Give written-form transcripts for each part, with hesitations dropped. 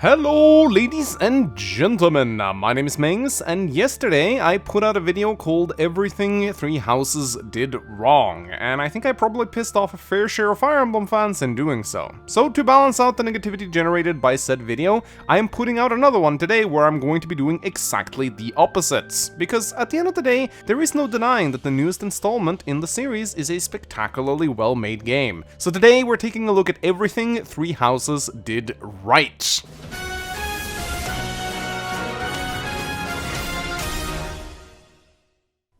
Hello ladies and gentlemen, my name is Mengs, and yesterday I put out a video called Everything Three Houses Did Wrong, and I think I probably pissed off a fair share of Fire Emblem fans in doing so. So to balance out the negativity generated by said video, I am putting out another one today where I'm going to be doing exactly the opposites, because at the end of the day, there is no denying that the newest installment in the series is a spectacularly well-made game. So today we're taking a look at everything Three Houses did right.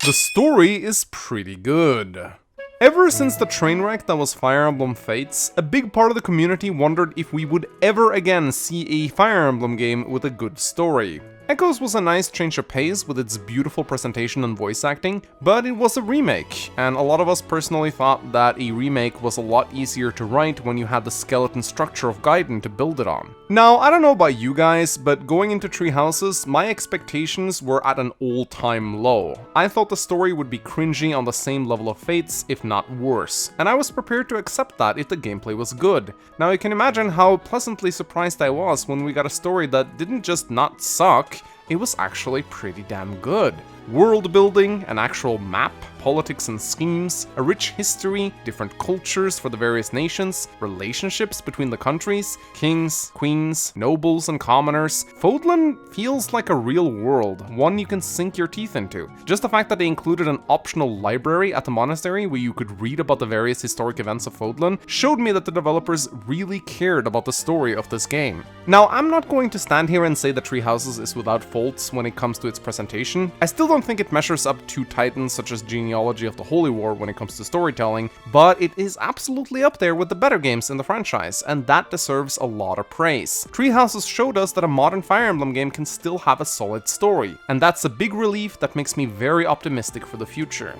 The story is pretty good. Ever since the train wreck that was Fire Emblem Fates, a big part of the community wondered if we would ever again see a Fire Emblem game with a good story. Echoes was a nice change of pace with its beautiful presentation and voice acting, but it was a remake, and a lot of us personally thought that a remake was a lot easier to write when you had the skeleton structure of Gaiden to build it on. Now, I don't know about you guys, but going into Three Houses, my expectations were at an all-time low. I thought the story would be cringy on the same level of Fates, if not worse, and I was prepared to accept that if the gameplay was good. Now you can imagine how pleasantly surprised I was when we got a story that didn't just not suck, it was actually pretty damn good. World building, an actual map, politics and schemes, a rich history, different cultures for the various nations, relationships between the countries, kings, queens, nobles and commoners. Fódlan feels like a real world, one you can sink your teeth into. Just the fact that they included an optional library at the monastery where you could read about the various historic events of Fódlan showed me that the developers really cared about the story of this game. Now, I'm not going to stand here and say that Three Houses is without faults when it comes to its presentation. I still don't think it measures up to titans such as Genealogy of the Holy War when it comes to storytelling, but it is absolutely up there with the better games in the franchise, and that deserves a lot of praise. Three Houses showed us that a modern Fire Emblem game can still have a solid story, and that's a big relief that makes me very optimistic for the future.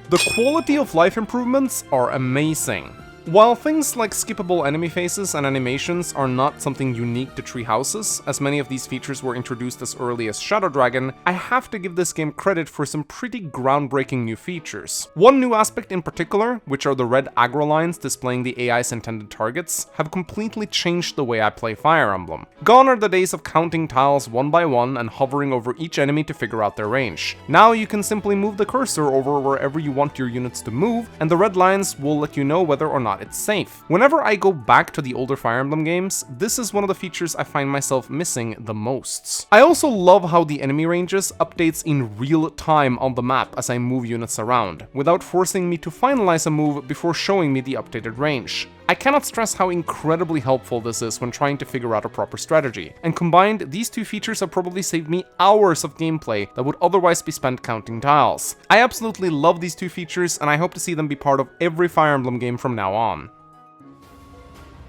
The quality of life improvements are amazing. While things like skippable enemy faces and animations are not something unique to Three Houses, as many of these features were introduced as early as Shadow Dragon, I have to give this game credit for some pretty groundbreaking new features. One new aspect in particular, which are the red aggro lines displaying the AI's intended targets, have completely changed the way I play Fire Emblem. Gone are the days of counting tiles one by one and hovering over each enemy to figure out their range. Now you can simply move the cursor over wherever you want your units to move, and the red lines will let you know whether or not it's safe. Whenever I go back to the older Fire Emblem games, this is one of the features I find myself missing the most. I also love how the enemy ranges updates in real time on the map as I move units around, without forcing me to finalize a move before showing me the updated range. I cannot stress how incredibly helpful this is when trying to figure out a proper strategy, and combined, these two features have probably saved me hours of gameplay that would otherwise be spent counting tiles. I absolutely love these two features, and I hope to see them be part of every Fire Emblem game from now on.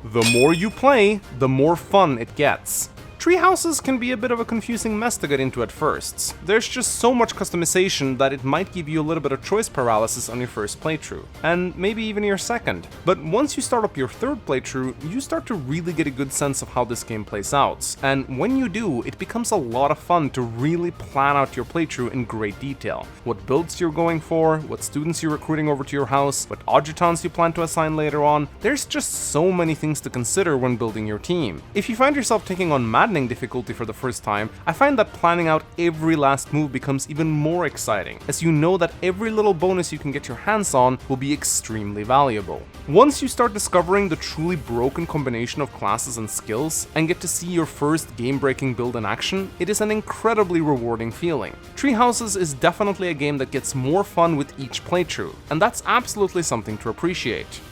The more you play, the more fun it gets. Three Houses can be a bit of a confusing mess to get into at first. There's just so much customization that it might give you a little bit of choice paralysis on your first playthrough, and maybe even your second. But once you start up your third playthrough, you start to really get a good sense of how this game plays out, and when you do, it becomes a lot of fun to really plan out your playthrough in great detail. What builds you're going for, what students you're recruiting over to your house, what adjutants you plan to assign later on. There's just so many things to consider when building your team. If you find yourself taking on maddening difficulty for the first time, I find that planning out every last move becomes even more exciting, as you know that every little bonus you can get your hands on will be extremely valuable. Once you start discovering the truly broken combination of classes and skills, and get to see your first game-breaking build in action, it is an incredibly rewarding feeling. Three Houses is definitely a game that gets more fun with each playthrough, and that's absolutely something to appreciate.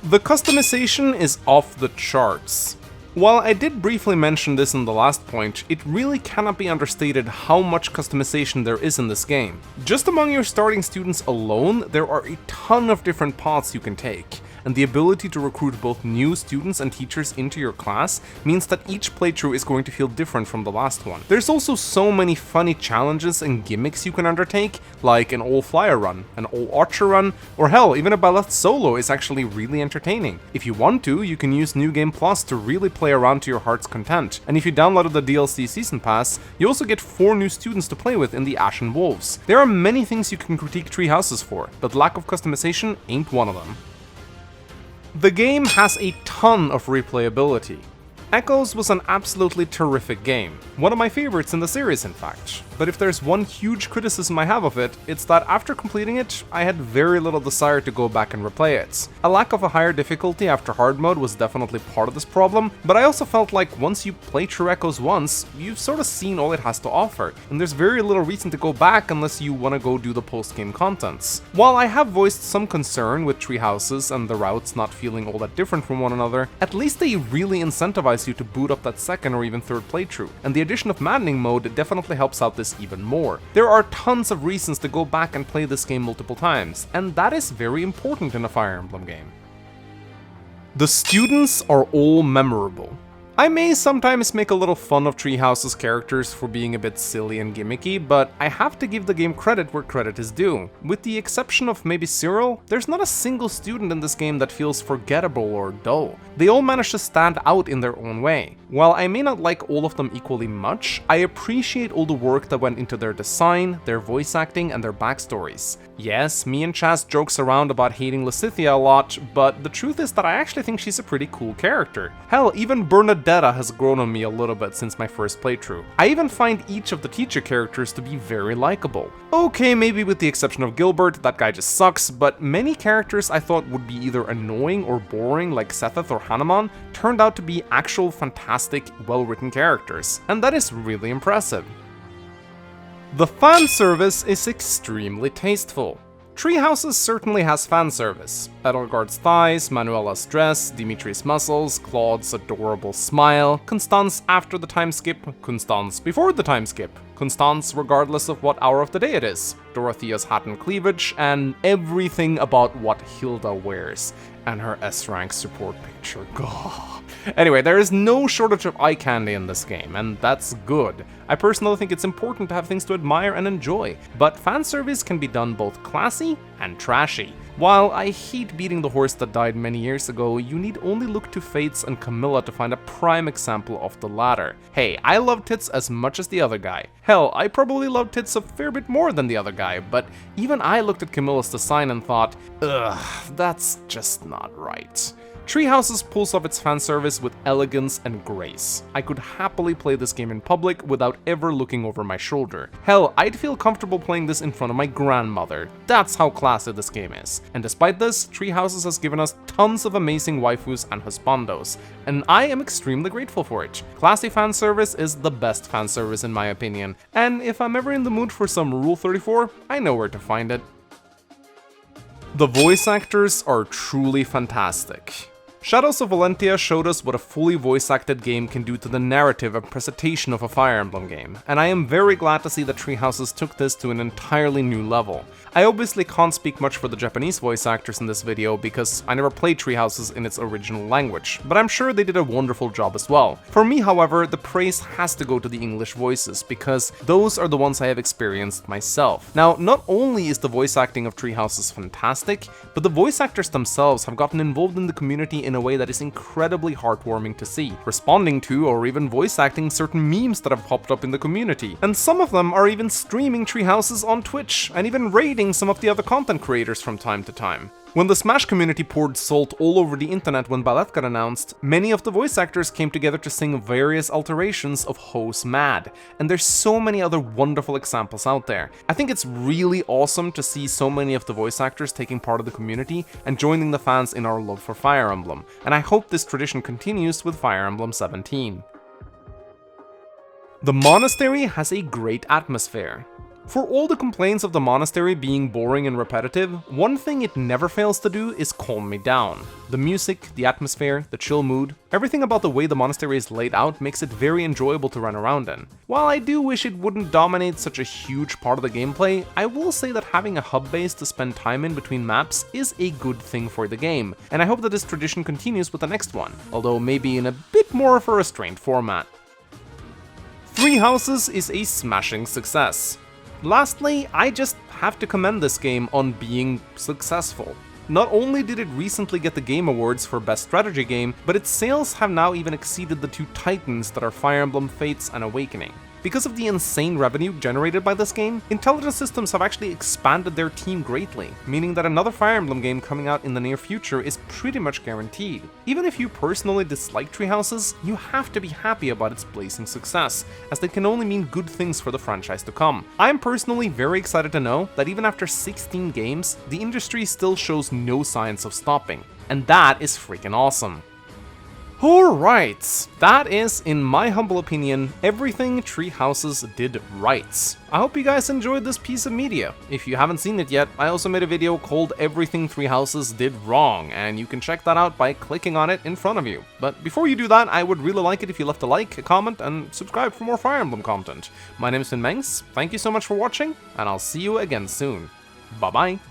The customization is off the charts. While I did briefly mention this in the last point, it really cannot be understated how much customization there is in this game. Just among your starting students alone, there are a ton of different paths you can take, and the ability to recruit both new students and teachers into your class means that each playthrough is going to feel different from the last one. There's also so many funny challenges and gimmicks you can undertake, like an all-flyer run, an all-archer run, or hell, even a ballad solo is actually really entertaining. If you want to, you can use New Game Plus to really play around to your heart's content, and if you downloaded the DLC Season Pass, you also get 4 new students to play with in the Ashen Wolves. There are many things you can critique Three Houses for, but lack of customization ain't one of them. The game has a ton of replayability. Echoes was an absolutely terrific game, one of my favorites in the series in fact, but if there's one huge criticism I have of it, it's that after completing it, I had very little desire to go back and replay it. A lack of a higher difficulty after hard mode was definitely part of this problem, but I also felt like once you play through Echoes once, you've sort of seen all it has to offer, and there's very little reason to go back unless you want to go do the post-game contents. While I have voiced some concern with tree houses and the routes not feeling all that different from one another, at least they really incentivize you to boot up that second or even third playthrough, and the addition of maddening mode definitely helps out this even more. There are tons of reasons to go back and play this game multiple times, and that is very important in a Fire Emblem game. The students are all memorable. I may sometimes make a little fun of Treehouse's characters for being a bit silly and gimmicky, but I have to give the game credit where credit is due. With the exception of maybe Cyril, there's not a single student in this game that feels forgettable or dull. They all manage to stand out in their own way. While I may not like all of them equally much, I appreciate all the work that went into their design, their voice acting, and their backstories. Yes, me and Chaz jokes around about hating Lysithea a lot, but the truth is that I actually think she's a pretty cool character. Hell, even Bernadetta has grown on me a little bit since my first playthrough. I even find each of the teacher characters to be very likable. Okay, maybe with the exception of Gilbert, that guy just sucks, but many characters I thought would be either annoying or boring like Setheth or Hanuman turned out to be actual fantastic, well-written characters, and that is really impressive. The fan service is extremely tasteful. Treehouses certainly has fan service. Edelgard's thighs, Manuela's dress, Dimitri's muscles, Claude's adorable smile, Constance after the time skip, Constance before the time skip, Constance regardless of what hour of the day it is, Dorothea's hat and cleavage, and everything about what Hilda wears, and her S-rank support picture, God. Anyway, there is no shortage of eye candy in this game, and that's good. I personally think it's important to have things to admire and enjoy, but fanservice can be done both classy and trashy. While I hate beating the horse that died many years ago, you need only look to Fates and Camilla to find a prime example of the latter. Hey, I love tits as much as the other guy. Hell, I probably love tits a fair bit more than the other guy, but even I looked at Camilla's design and thought, ugh, that's just not right. Treehouses pulls off its fanservice with elegance and grace. I could happily play this game in public without ever looking over my shoulder. Hell, I'd feel comfortable playing this in front of my grandmother. That's how classy this game is. And despite this, Treehouses has given us tons of amazing waifus and husbandos, and I am extremely grateful for it. Classy fanservice is the best fanservice in my opinion, and if I'm ever in the mood for some Rule 34, I know where to find it. The voice actors are truly fantastic. Shadows of Valentia showed us what a fully voice-acted game can do to the narrative and presentation of a Fire Emblem game, and I am very glad to see that Treehouses took this to an entirely new level. I obviously can't speak much for the Japanese voice actors in this video because I never played Treehouses in its original language, but I'm sure they did a wonderful job as well. For me, however, the praise has to go to the English voices, because those are the ones I have experienced myself. Now, not only is the voice acting of Treehouses fantastic, but the voice actors themselves have gotten involved in the community in a way that is incredibly heartwarming to see, responding to or even voice acting certain memes that have popped up in the community. And some of them are even streaming Treehouses on Twitch, and even raiding some of the other content creators from time to time. When the Smash community poured salt all over the internet when Ballette got announced, many of the voice actors came together to sing various alterations of Ho's Mad, and there's so many other wonderful examples out there. I think it's really awesome to see so many of the voice actors taking part of the community and joining the fans in our love for Fire Emblem, and I hope this tradition continues with Fire Emblem 17. The monastery has a great atmosphere. For all the complaints of the monastery being boring and repetitive, one thing it never fails to do is calm me down. The music, the atmosphere, the chill mood, everything about the way the monastery is laid out makes it very enjoyable to run around in. While I do wish it wouldn't dominate such a huge part of the gameplay, I will say that having a hub base to spend time in between maps is a good thing for the game, and I hope that this tradition continues with the next one, although maybe in a bit more of a restrained format. Three Houses is a smashing success. Lastly, I just have to commend this game on being successful. Not only did it recently get the Game Awards for Best Strategy Game, but its sales have now even exceeded the two titans that are Fire Emblem Fates and Awakening. Because of the insane revenue generated by this game, Intelligent Systems have actually expanded their team greatly, meaning that another Fire Emblem game coming out in the near future is pretty much guaranteed. Even if you personally dislike tree houses, you have to be happy about its blazing success, as they can only mean good things for the franchise to come. I'm personally very excited to know that even after 16 games, the industry still shows no signs of stopping, and that is freaking awesome. Alright, that is, in my humble opinion, everything Tree Houses did right. I hope you guys enjoyed this piece of media. If you haven't seen it yet, I also made a video called Everything Tree Houses Did Wrong, and you can check that out by clicking on it in front of you. But before you do that, I would really like it if you left a like, a comment, and subscribe for more Fire Emblem content. My name is Finn Mengs, thank you so much for watching, and I'll see you again soon. Bye bye.